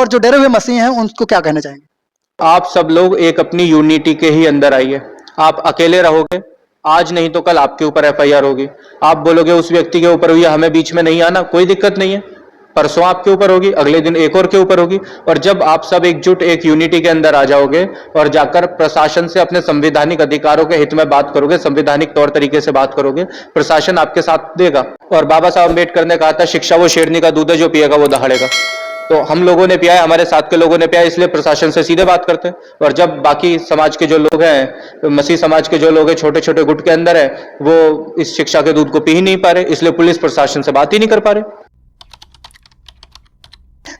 और जो डरे हुए मसीह हैं उनको क्या कहना चाहेंगे? आप सब लोग एक अपनी यूनिटी के ही अंदर आइए। आप अकेले रहोगे, आज नहीं तो कल आपके ऊपर एफआईआर होगी। आप बोलोगे उस व्यक्ति के ऊपर हुई, हमें बीच में नहीं आना, कोई दिक्कत नहीं है। परसों आपके ऊपर होगी, अगले दिन एक और के ऊपर होगी। और जब आप सब एकजुट एक यूनिटी के अंदर आ जाओगे और जाकर प्रशासन से अपने संवैधानिक अधिकारों के हित में बात करोगे, संवैधानिक तौर तरीके से बात करोगे, प्रशासन आपके साथ देगा। और बाबा साहब अम्बेडकर ने कहा था, शिक्षा वो शेरनी का दूध है, जो पिएगा वो दहाड़ेगा। तो हम लोगों ने पिया है, हमारे साथ के लोगों ने पिया है, इसलिए प्रशासन से सीधे बात करते हैं। और जब बाकी समाज के जो लोग हैं, मसीह समाज के जो लोग हैं, छोटे छोटे गुट के अंदर है, वो इस शिक्षा के दूध को पी ही नहीं पा रहे, इसलिए पुलिस प्रशासन से बात ही नहीं कर पा रहे।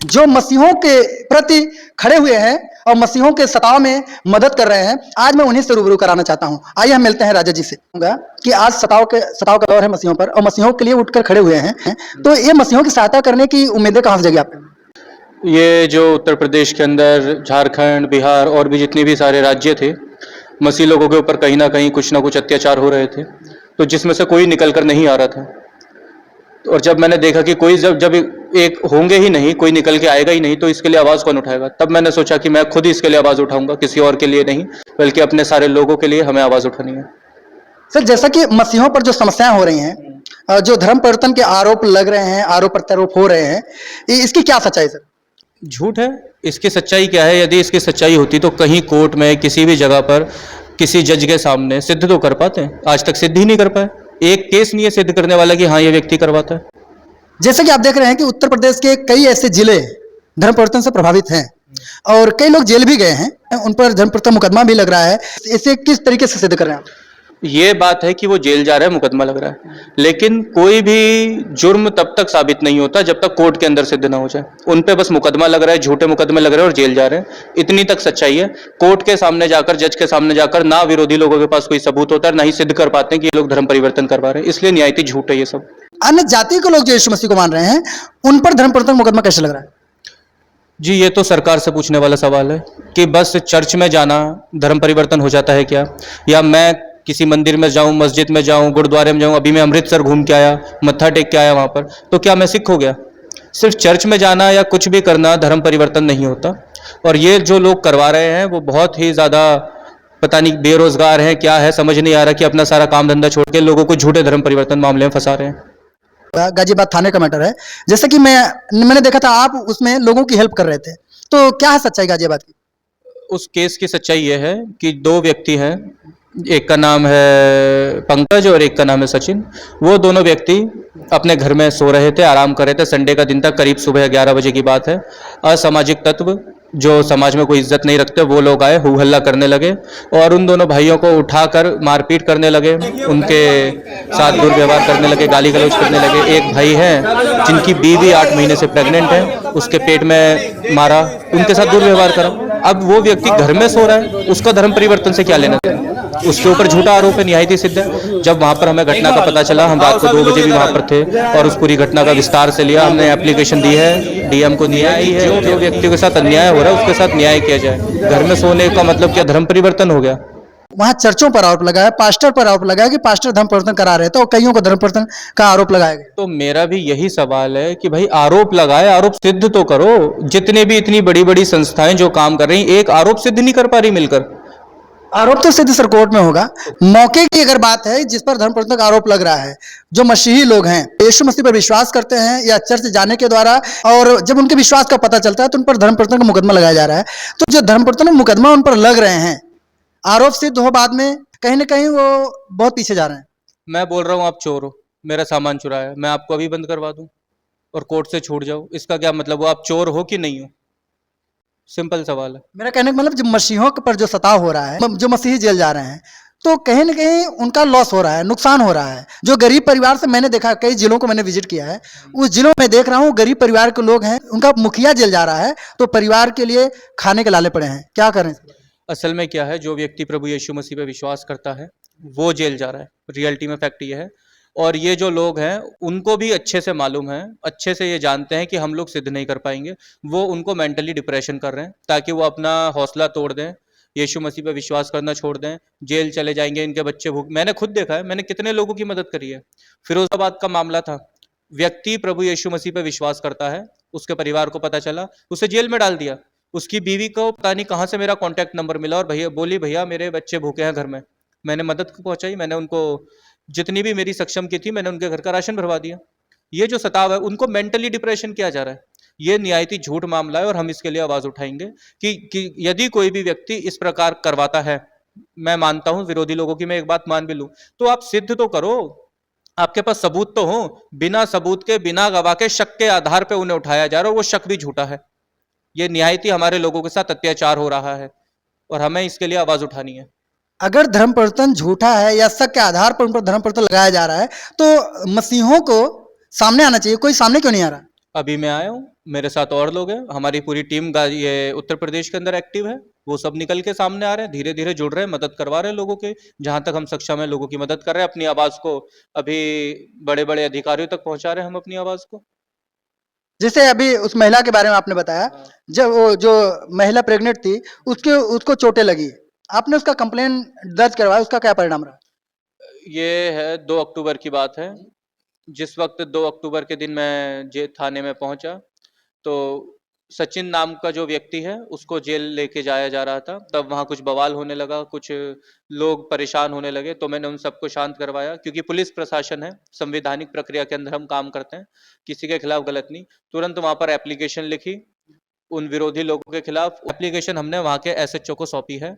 जो मसीहों के प्रति खड़े हुए हैं और मसीहों के सताव में मदद कर रहे हैं, आज मैं उन्हीं से रूबरू कराना चाहता हूं। आइए हम मिलते हैं राजा जी से। कि आज सताव का दौर है मसीहों पर, और मसीहों के लिए उठकर खड़े हुए हैं, तो ये मसीहों की सहायता करने की उम्मीदें कहां से जगी आप? ये जो उत्तर प्रदेश के अंदर, झारखंड, बिहार और भी जितने भी सारे राज्य थे, मसीह लोगों के ऊपर कहीं ना कहीं कुछ ना कुछ अत्याचार हो रहे थे, तो जिसमें से कोई निकल कर नहीं आ रहा था। और जब मैंने देखा कि कोई जब एक होंगे ही नहीं, कोई निकल के आएगा ही नहीं, तो इसके लिए आवाज़ कौन उठाएगा? तब मैंने सोचा कि मैं खुद ही इसके लिए आवाज़ उठाऊंगा, किसी और के लिए नहीं, बल्कि अपने सारे लोगों के लिए हमें आवाज़ उठानी है। सर, जैसा कि मसीहों पर जो समस्याएं हो रही हैं, जो धर्म परिवर्तन के आरोप लग रहे हैं, आरोप प्रत्यारोप हो रहे हैं, इसकी क्या सच्चाई सर? झूठ है। इसकी सच्चाई क्या है? यदि इसकी सच्चाई होती तो कहीं कोर्ट में, किसी भी जगह पर, किसी जज के सामने सिद्ध तो कर पाते हैं। आज तक सिद्ध ही नहीं कर पाए। एक केस नहीं है सिद्ध करने वाला कि हाँ ये व्यक्ति करवाता है। जैसे कि आप देख रहे हैं कि उत्तर प्रदेश के कई ऐसे जिले धर्म परिवर्तन से प्रभावित हैं और कई लोग जेल भी गए हैं, उन पर धर्म परिवर्तन मुकदमा भी लग रहा है। इसे किस तरीके से सिद्ध कर रहे हैं आप? ये बात है कि वो जेल जा रहा है, मुकदमा लग रहा है, लेकिन कोई भी जुर्म तब तक साबित नहीं होता जब तक कोर्ट के अंदर सिद्ध ना हो जाए। उन पे बस मुकदमा लग रहा है, झूठे मुकदमे लग रहे हैं और जेल जा रहे हैं, इतनी तक सच्चाई है। कोर्ट के सामने जाकर, जज के सामने जाकर ना विरोधी लोगों के पास कोई सबूत होता है, ना ही सिद्ध कर पाते हैं कि ये लोग धर्म परिवर्तन करवा रहे हैं, इसलिए न्यायिक झूठ है ये सब। अन्य जाति के लोग जो यीशु मसीह को मान रहे हैं, उन पर धर्म परिवर्तन मुकदमा कैसे लग रहा है? जी, ये तो सरकार से पूछने वाला सवाल है कि बस चर्च में जाना धर्म परिवर्तन हो जाता है क्या? या मैं किसी मंदिर में जाऊं, मस्जिद में जाऊं, गुरुद्वारे में जाऊं, अभी मैं अमृतसर घूम के आया, मत्था टेक के आया वहां पर, तो क्या मैं सिख हो गया? सिर्फ चर्च में जाना या कुछ भी करना धर्म परिवर्तन नहीं होता। और ये जो लोग करवा रहे हैं वो बहुत ही ज़्यादा, पता नहीं बेरोजगार हैं क्या है, समझ नहीं आ रहा कि अपना सारा काम धंधा छोड़ के लोगों को झूठे धर्म परिवर्तन मामले में फंसा रहे हैं। गाजियाबाद थाने का मैटर है, जैसे कि मैंने देखा था आप उसमें लोगों की हेल्प कर रहे थे, तो क्या है सच्चाई गाजियाबाद की? उस केस की सच्चाई ये है कि दो व्यक्ति हैं, एक का नाम है पंकज और एक का नाम है सचिन। वो दोनों व्यक्ति अपने घर में सो रहे थे, आराम कर रहे थे, संडे का दिन था, करीब सुबह 11 बजे की बात है। असामाजिक तत्व जो समाज में कोई इज्जत नहीं रखते वो लोग आए, हू हल्ला करने लगे और उन दोनों भाइयों को उठाकर मारपीट करने लगे, उनके साथ दुर्व्यवहार करने लगे, गाली गलौज करने लगे। एक भाई है जिनकी बीवी 8 महीने से प्रेग्नेंट है, उसके पेट में मारा, उनके साथ दुर्व्यवहार करा। अब वो व्यक्ति घर में सो रहा है, उसका धर्म परिवर्तन से क्या लेना देना? उसके ऊपर झूठा आरोप है, निहायत ही सिद्ध है। जब वहां पर हमें घटना का पता चला, हम रात को 2 बजे भी वहां पर थे और उस पूरी घटना का विस्तार से लिया। हमने एप्लीकेशन दी है, डीएम को न्याय है, जो व्यक्ति के साथ अन्याय हो रहा है उसके साथ न्याय किया जाए। घर में सोने का मतलब क्या धर्म परिवर्तन हो गया? वहां चर्चों पर आरोप लगाया, पास्टर पर आरोप लगाया कि पास्टर धर्म परिवर्तन करा रहे थे और कईयों को धर्म परिवर्तन का आरोप लगाया गया। तो मेरा भी यही सवाल है कि भाई आरोप लगाए, आरोप सिद्ध तो करो। जितने भी इतनी बड़ी बड़ी संस्थाएं जो काम कर रही, एक आरोप सिद्ध नहीं कर पा रही मिलकर। आरोप तो सिद्ध सर कोर्ट में होगा। मौके की अगर बात है जिस पर धर्म परिवर्तन का आरोप लग रहा है, जो मसीही लोग हैं, यीशु मसीह पर विश्वास करते हैं या चर्च जाने के द्वारा, और जब उनके विश्वास का पता चलता है तो उन पर धर्म परिवर्तन का मुकदमा लगाया जा रहा है। तो जो धर्म परिवर्तन का मुकदमा उन पर लग रहे हैं, आरोप सिद्ध हो बाद में, कहीं ना कहीं वो बहुत पीछे जा रहे हैं। मैं बोल रहा हूँ आप चोर हो, मेरा सामान चुराया, मैं आपको अभी बंद करवा दूं और कोर्ट से छूट जाओ, इसका क्या मतलब? वो आप चोर हो कि नहीं हो? सिंपल सवाल है। मेरा कहने का मतलब, जो मसीहों पर जो सताव हो रहा है, जो मसीही जेल जा रहे हैं, तो कहीं ना कहीं उनका लॉस हो रहा है, नुकसान हो रहा है। जो गरीब परिवार से, मैंने देखा कई जिलों को मैंने विजिट किया है, उस जिलों में देख रहा हूँ गरीब परिवार के लोग हैं, उनका मुखिया जेल जा रहा है तो परिवार के लिए खाने के लाले पड़े हैं। क्या करें? असल में क्या है, जो व्यक्ति प्रभु यीशु मसीह पे विश्वास करता है वो जेल जा रहा है, रियलिटी में फैक्ट ये है। और ये जो लोग हैं उनको भी अच्छे से मालूम है, अच्छे से ये जानते हैं कि हम लोग सिद्ध नहीं कर पाएंगे। वो उनको मेंटली डिप्रेशन कर रहे हैं ताकि वो अपना हौसला तोड़ दें, यीशु मसीह पे विश्वास करना छोड़ दें, जेल चले जाएंगे, इनके बच्चे भूख। मैंने खुद देखा है, मैंने कितने लोगों की मदद करी है। फिरोजाबाद का मामला था, व्यक्ति प्रभु यीशु मसीह पे विश्वास करता है, उसके परिवार को पता चला, उसे जेल में डाल दिया। उसकी बीवी को पता नहीं कहाँ से मेरा कॉन्टैक्ट नंबर मिला और भैया बोली, भैया मेरे बच्चे भूखे हैं घर में। मैंने मदद पहुंचाई, मैंने उनको जितनी भी मेरी सक्षम की थी मैंने उनके घर का राशन भरवा दिया। ये जो सताव है, उनको मेंटली डिप्रेशन किया जा रहा है। ये निहायती झूठ मामला है और हम इसके लिए आवाज उठाएंगे कि यदि कोई भी व्यक्ति इस प्रकार करवाता है, मैं मानता हूं विरोधी लोगों की मैं एक बात मान भी लूं, तो आप सिद्ध तो करो, आपके पास सबूत तो हो। बिना सबूत के, बिना गवाह के, शक के आधार पर उन्हें उठाया जा रहा है और वो शक भी झूठा है। ये निहायती हमारे लोगों के साथ अत्याचार हो रहा है और हमें इसके लिए आवाज उठानी है। अगर धर्म परिवर्तन झूठा है या शक के आधार पर उन पर धर्म परिवर्तन लगाया जा रहा है, तो मसीहों को सामने आना चाहिए। कोई सामने क्यों नहीं आ रहा? अभी मैं आया हूँ, मेरे साथ और लोग हैं, हमारी पूरी टीम ये उत्तर प्रदेश के अंदर एक्टिव है। वो सब निकल के सामने आ रहे हैं, धीरे धीरे जुड़ रहे हैं, मदद करवा रहे हैं लोगों के, जहां तक हम सक्षम है लोगों की मदद कर रहे हैं। अपनी आवाज को अभी बड़े बड़े अधिकारियों तक पहुंचा रहे हैं हम अपनी आवाज को। जैसे अभी उस महिला के बारे में आपने बताया, जब वो जो महिला प्रेग्नेंट थी, उसको चोटें लगी, आपने उसका कंप्लेन दर्ज करवाया, उसका क्या परिणाम रहा? ये है 2 अक्टूबर की बात है। जिस वक्त 2 अक्टूबर के दिन मैं थाने में पहुंचा, तो सचिन नाम का जो व्यक्ति है उसको जेल लेके जाया जा रहा था। तब वहाँ कुछ बवाल होने लगा, कुछ लोग परेशान होने लगे, तो मैंने उन सबको शांत करवाया। क्योंकि पुलिस प्रशासन है, संवैधानिक प्रक्रिया के अंदर हम काम करते हैं, किसी के खिलाफ गलत नहीं। तुरंत वहाँ पर एप्लीकेशन लिखी, उन विरोधी लोगों के खिलाफ एप्लीकेशन हमने वहाँ के एसएचओ को सौंपी है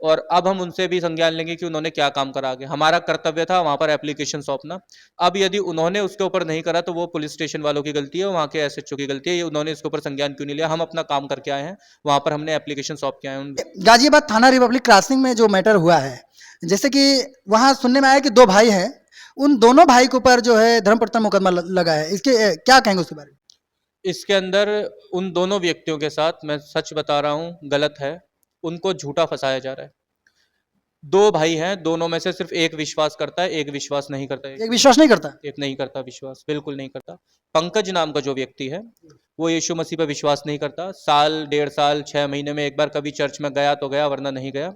और अब हम उनसे भी संज्ञान लेंगे कि उन्होंने क्या काम करा आगे। हमारा कर्तव्य था वहाँ पर एप्लीकेशन सौंपना। अब यदि उन्होंने उसके ऊपर नहीं करा तो वो पुलिस स्टेशन वालों की गलती है, वहाँ के एसएचओ की गलती है। ये उन्होंने इसके ऊपर संज्ञान क्यों नहीं लिया? हम अपना काम करके आए हैं, वहाँ पर हमने एप्लीकेशन सौंप के आए हैं। गाजियाबाद थाना रिपब्लिक क्रॉसिंग में जो मैटर हुआ है, जैसे कि वहाँ सुनने में आया कि 2 भाई हैं, उन दोनों भाई के ऊपर जो है धर्म परिवर्तन मुकदमा लगा है, इसके क्या कहेंगे उसके बारे में? इसके अंदर उन दोनों व्यक्तियों के साथ, मैं सच बता रहा हूँ, गलत है, उनको झूठा फंसाया जा रहा है। 2 भाई हैं, दोनों में से सिर्फ एक विश्वास करता है, एक विश्वास नहीं करता है। एक विश्वास नहीं करता? एक नहीं करता विश्वास, बिल्कुल नहीं करता। पंकज नाम का जो व्यक्ति है वो यीशु मसीह पर विश्वास नहीं करता। साल, 1.5 साल, 6 महीने में एक बार कभी चर्च में गया तो गया, वरना नहीं गया।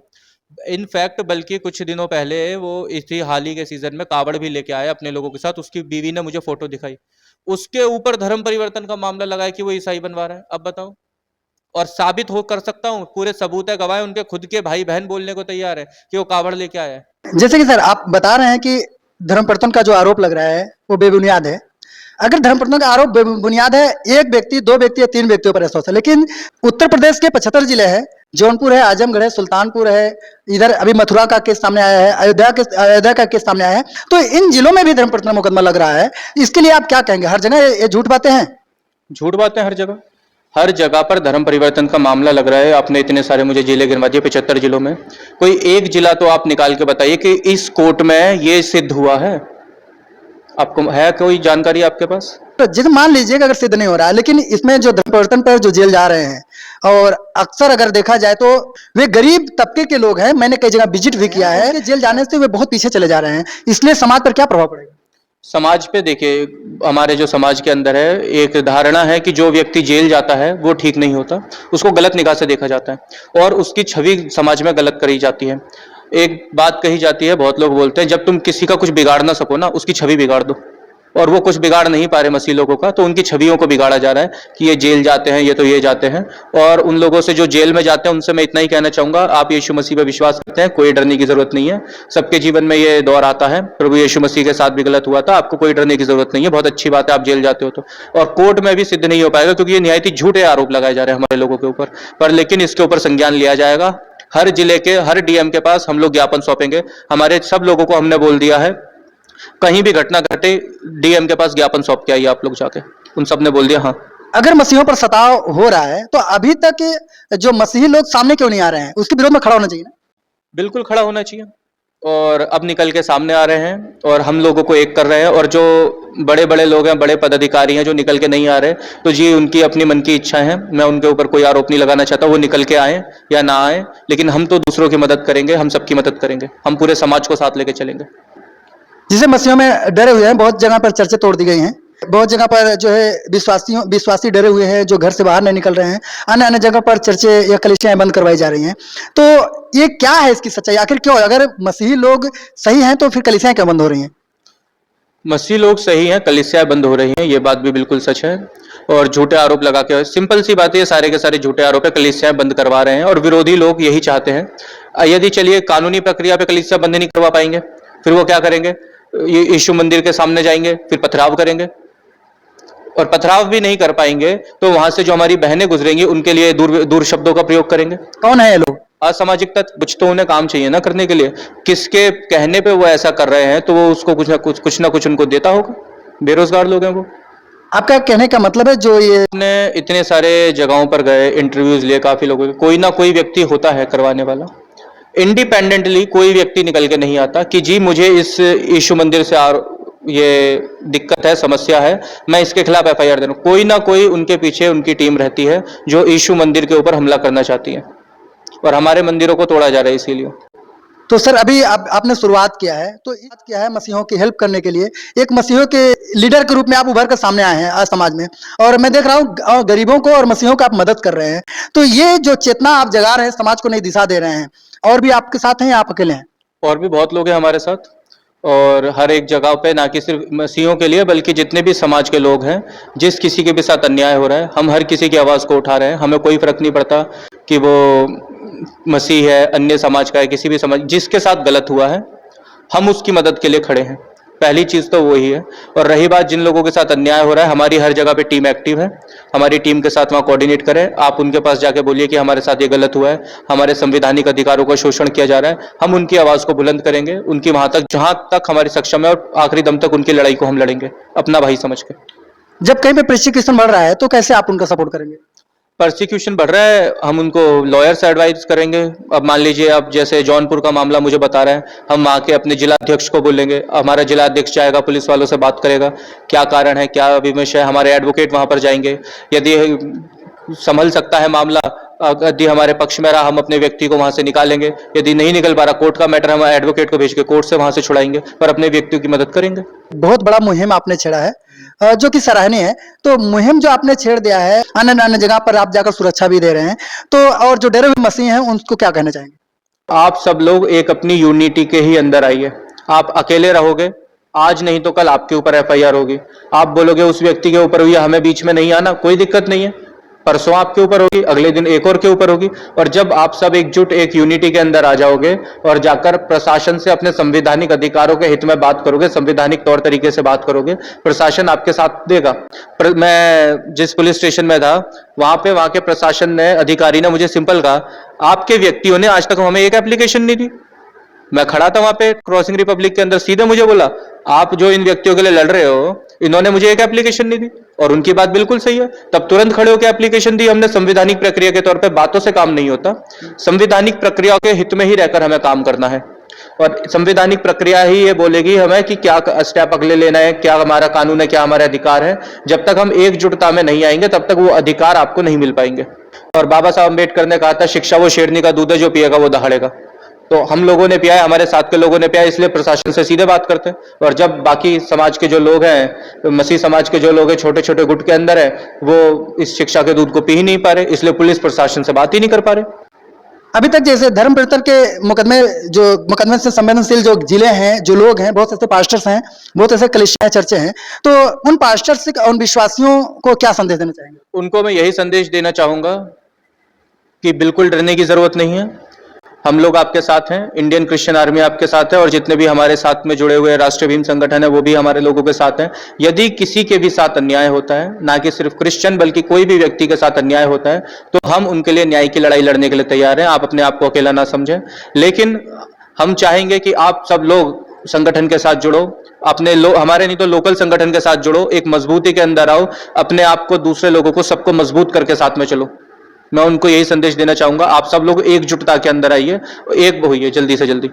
इनफैक्ट बल्कि कुछ दिनों पहले वो इसी हाल ही के सीजन में कावड़ भी लेके आया अपने लोगों के साथ। उसकी बीवी ने मुझे फोटो दिखाई, उसके ऊपर धर्म परिवर्तन का मामला लगाया कि वो ईसाई बनवा रहा है। अब बताओ, और साबित हो कर सकता हूँ, पूरे सबूत है, गवाह है, उनके खुद के भाई बहन बोलने को तैयार है कि वो कावड़ लेके आया है। जैसे कि सर आप बता रहे हैं कि धर्म परिवर्तन का जो आरोप लग रहा है वो बेबुनियाद है। अगर धर्म परिवर्तन का आरोप बेबुनियाद है, 1 व्यक्ति, 2 व्यक्ति या 3 व्यक्तियों पर ऐसा है, लेकिन उत्तर प्रदेश के 75 जिले हैं, जौनपुर है, आजमगढ़ है, सुल्तानपुर है, इधर अभी मथुरा का केस सामने आया है, अयोध्या का केस सामने आया है, तो इन जिलों में भी धर्म परिवर्तन मुकदमा लग रहा है। इसके लिए आप क्या कहेंगे? हर जगह ये झूठ बातें हैं? झूठ बातें हर जगह पर धर्म परिवर्तन का मामला लग रहा है। आपने इतने सारे मुझे जिले गिनवा दिए, 75 जिलों में। कोई एक जिला तो आप निकाल के बताइए कि इस कोर्ट में ये सिद्ध हुआ है। आपको है कोई जानकारी आपके पास? तो जिसे मान लीजिए कि अगर सिद्ध नहीं हो रहा है, लेकिन इसमें जो धर्म परिवर्तन पर जो जेल जा रहे हैं, और अक्सर अगर देखा जाए तो वे गरीब तबके के लोग हैं, मैंने कई जगह विजिट भी किया है, जेल जाने से वे बहुत पीछे चले जा रहे हैं, इसलिए समाज पर क्या प्रभाव पड़ेगा? समाज पे देखिए, हमारे जो समाज के अंदर है एक धारणा है कि जो व्यक्ति जेल जाता है वो ठीक नहीं होता, उसको गलत निगाह से देखा जाता है और उसकी छवि समाज में गलत करी जाती है। एक बात कही जाती है, बहुत लोग बोलते हैं, जब तुम किसी का कुछ बिगाड़ ना सको ना, उसकी छवि बिगाड़ दो। और वो कुछ बिगाड़ नहीं पा रहे मसीह लोगों का, तो उनकी छवियों को बिगाड़ा जा रहा है कि ये जेल जाते हैं, ये तो ये जाते हैं। और उन लोगों से जो जेल में जाते हैं उनसे मैं इतना ही कहना चाहूंगा, आप यीशु मसीह पर विश्वास करते हैं, कोई डरने की जरूरत नहीं है। सबके जीवन में ये दौर आता है, प्रभु यीशु मसीह के साथ भी गलत हुआ था, आपको कोई डरने की जरूरत नहीं है। बहुत अच्छी बात है आप जेल जाते हो तो, और कोर्ट में भी सिद्ध नहीं हो पाएगा क्योंकि ये निहायती झूठे आरोप लगाए जा रहे हैं हमारे लोगों के ऊपर। पर लेकिन इसके ऊपर संज्ञान लिया जाएगा। हर जिले के हर डीएम के पास हम लोग ज्ञापन सौंपेंगे। हमारे सब लोगों को हमने बोल दिया है, कहीं भी घटना घटे डीएम के पास ज्ञापन सौंप के आइए आप लोग जाके। उन सब ने बोल दिया हाँ। अगर मसीहों पर सताव हो रहा है तो अभी तक जो मसीही लोग सामने क्यों नहीं आ रहे हैं? उसके विरोध में खड़ा होना चाहिए ना? बिल्कुल खड़ा होना चाहिए, और अब निकल के सामने आ रहे हैं और हम लोगों को एक कर रहे हैं। और जो बड़े बड़े लोग हैं, बड़े पदाधिकारी हैं जो निकल के नहीं आ रहे, तो जी उनकी अपनी मन की इच्छा है, मैं उनके ऊपर कोई आरोप नहीं लगाना चाहता। वो निकल के आए या ना आए, लेकिन हम तो दूसरों की मदद करेंगे, हम सबकी मदद करेंगे, हम पूरे समाज को साथ लेके चलेंगे। जिसे मसीहों में डरे हुए हैं, बहुत जगह पर चर्चे तोड़ दी गई हैं, बहुत जगह पर जो है विश्वासी डरे हुए हैं जो घर से बाहर नहीं निकल रहे हैं, अन्य अन्य जगह पर चर्चे या कलीसियाएं बंद करवाई जा रही हैं। तो ये क्या है इसकी सच्चाई? आखिर क्यों? अगर मसीही लोग सही हैं तो फिर कलीसियाएं क्यों बंद हो रही हैं? मसीह लोग सही हैं, कलीसियाएं बंद हो रही हैं, ये बात भी बिल्कुल सच है। और झूठे आरोप लगा के, सिंपल सी बात है, ये सारे के सारे झूठे आरोप है, कलीसियाएं बंद करवा रहे हैं और विरोधी लोग यही चाहते हैं। यदि चलिए कानूनी प्रक्रिया पे कलीसिया बंद नहीं करवा पाएंगे, फिर वो क्या करेंगे? ये यीशु मंदिर के सामने जाएंगे, फिर पथराव करेंगे, और पथराव भी नहीं कर पाएंगे तो वहां से जो हमारी बहनें गुजरेंगी उनके लिए दूर दूर शब्दों का प्रयोग करेंगे। कौन है ये लोग? असामाजिक तत्व, कुछ तो उन्हें काम चाहिए ना करने के लिए, किसके कहने पे वो ऐसा कर रहे हैं तो वो उसको कुछ ना कुछ उनको देता होगा। बेरोजगार लोग हैं वो। आपका कहने का मतलब है जो ये ने इतने सारे जगहों पर गए, इंटरव्यूज लिए काफी लोगों के, कोई ना कोई व्यक्ति होता है करवाने वाला। इंडिपेंडेंटली कोई व्यक्ति निकल के नहीं आता कि जी मुझे इस यीशु मंदिर से ये दिक्कत है, समस्या है, मैं इसके खिलाफ एफआईआर दे रहा हूं। कोई ना कोई उनके पीछे उनकी टीम रहती है जो यीशु मंदिर के ऊपर हमला करना चाहती है, और हमारे मंदिरों को तोड़ा जा रहा है इसीलिए। तो सर अभी आपने शुरुआत किया है, तो बात किया है मसीहों की हेल्प करने के लिए, एक मसीहों के लीडर के रूप में आप उभर कर सामने आए हैं आज समाज में, और मैं देख रहा हूँ गरीबों को और मसीहों को आप मदद कर रहे हैं। तो ये जो चेतना आप जगा रहे हैं, समाज को नई दिशा दे रहे हैं, और भी आपके साथ हैं या आप अकेले हैं? और भी बहुत लोग हैं हमारे साथ, और हर एक जगह पे, ना कि सिर्फ मसीहों के लिए बल्कि जितने भी समाज के लोग हैं, जिस किसी के भी साथ अन्याय हो रहा है, हम हर किसी की आवाज़ को उठा रहे हैं। हमें कोई फर्क नहीं पड़ता कि वो मसीह है, अन्य समाज का है, किसी भी समाज, जिसके साथ गलत हुआ है हम उसकी मदद के लिए खड़े हैं। पहली चीज़ तो वही है। और रही बात जिन लोगों के साथ अन्याय हो रहा है, हमारी हर जगह पे टीम एक्टिव है, हमारी टीम के साथ वहाँ कोऑर्डिनेट करें। आप उनके पास जाके बोलिए कि हमारे साथ ये गलत हुआ है, हमारे संवैधानिक अधिकारों का शोषण किया जा रहा है, हम उनकी आवाज़ को बुलंद करेंगे, उनकी वहाँ तक जहाँ तक हमारी सक्षम है, और आखिरी दम तक उनकी लड़ाई को हम लड़ेंगे अपना भाई समझ के। जब कहीं पे प्रोसिक्यूशन बढ़ रहा है तो कैसे आप उनका सपोर्ट करेंगे? परसिक्यूशन बढ़ रहा है, हम उनको लॉयर से एडवाइस करेंगे। अब मान लीजिए अब जैसे जौनपुर का मामला मुझे बता रहे हैं, हम वहाँ के अपने जिला अध्यक्ष को बोलेंगे, हमारा जिला अध्यक्ष जाएगा, पुलिस वालों से बात करेगा, क्या कारण है, क्या विमर्श है, हमारे एडवोकेट वहाँ पर जाएंगे। यदि संभल सकता है मामला, यदि हमारे पक्ष में रहा, हम अपने व्यक्ति को वहाँ से निकालेंगे। यदि नहीं निकल पा रहा, कोर्ट का मैटर, हम एडवोकेट को भेज के कोर्ट से वहाँ से छुड़ाएंगे, पर अपने व्यक्तियों की मदद करेंगे। बहुत बड़ा मुहिम आपने छेड़ा है, जो कि सराहनीय है। तो मुहिम जो आपने छेड़ दिया है, अन्य अन्य जगह पर आप जाकर सुरक्षा भी दे रहे हैं, तो और जो डरे हुए मसीह हैं उनको क्या कहना चाहेंगे? आप सब लोग एक अपनी यूनिटी के ही अंदर आइए। आप अकेले रहोगे, आज नहीं तो कल आपके ऊपर एफआईआर होगी। आप बोलोगे उस व्यक्ति के ऊपर हुई, हमें बीच में नहीं आना, कोई दिक्कत नहीं है, परसों आपके ऊपर होगी, अगले दिन एक और के ऊपर होगी। और जब आप सब एकजुट एक यूनिटी के अंदर आ जाओगे और जाकर प्रशासन से अपने संवैधानिक अधिकारों के हित में बात करोगे, संवैधानिक तौर तरीके से बात करोगे, प्रशासन आपके साथ देगा। मैं जिस पुलिस स्टेशन में था, वहां के प्रशासन ने, अधिकारी ने मुझे सिंपल कहा, आपके व्यक्तियों ने आज तक हमें एक एप्लीकेशन नहीं दी। मैं खड़ा था वहां पे क्रॉसिंग रिपब्लिक के अंदर, सीधे मुझे बोला, आप जो इन व्यक्तियों के लिए लड़ रहे हो, इन्होंने मुझे एक एप्लीकेशन नहीं दी। और उनकी बात बिल्कुल सही है, तब तुरंत खड़े होकर एप्लीकेशन दी हमने। संवैधानिक प्रक्रिया के तौर पे बातों से काम नहीं होता, संवैधानिक प्रक्रिया के हित में ही रहकर हमें काम करना है, और संवैधानिक प्रक्रिया ही ये बोलेगी हमें कि क्या स्टेप अगले लेना है, क्या हमारा कानून है, क्या हमारे अधिकार है। जब तक हम एकजुटता में नहीं आएंगे तब तक वो अधिकार आपको नहीं मिल पाएंगे। और बाबा साहब अम्बेडकर ने कहा था, शिक्षा वो शेरनी का दूध है, जो पिएगा वो दहाड़ेगा। तो हम लोगों ने पिया है, हमारे साथ के लोगों ने पिया है, इसलिए प्रशासन से सीधे बात करते हैं। और जब बाकी समाज के जो लोग हैं, मसीह समाज के जो लोग हैं, छोटे छोटे गुट के अंदर है, वो इस शिक्षा के दूध को पी ही नहीं पा रहे, इसलिए पुलिस प्रशासन से बात ही नहीं कर पा रहे। अभी तक जैसे धर्म परिवर्तन के मुकदमे से संवेदनशील जो जिले हैं, जो लोग हैं, बहुत ऐसे पास्टर्स हैं, बहुत ऐसे कलीसियाएं, चर्चे हैं, तो उन पास्टर्स से, उन विश्वासियों को क्या संदेश देना चाहेंगे? उनको मैं यही संदेश देना चाहूंगा कि बिल्कुल डरने की जरूरत नहीं है। हम लोग आपके साथ हैं, इंडियन क्रिश्चियन आर्मी आपके साथ है, और जितने भी हमारे साथ में जुड़े हुए राष्ट्रीय भीम संगठन है वो भी हमारे लोगों के साथ हैं। यदि किसी के भी साथ अन्याय होता है, ना कि सिर्फ क्रिश्चियन बल्कि कोई भी व्यक्ति के साथ अन्याय होता है, तो हम उनके लिए न्याय की लड़ाई लड़ने के लिए तैयार हैं। आप अपने आप को अकेला ना समझें, लेकिन हम चाहेंगे कि आप सब लोग संगठन के साथ जुड़ो, अपने हमारे नहीं तो लोकल संगठन के साथ जुड़ो, एक मजबूती के अंदर आओ, अपने आप को, दूसरे लोगों को, सबको मजबूत करके साथ में चलो। मैं उनको यही संदेश देना चाहूंगा, आप सब लोग एकजुटता के अंदर आइए, एक होइए जल्दी से जल्दी।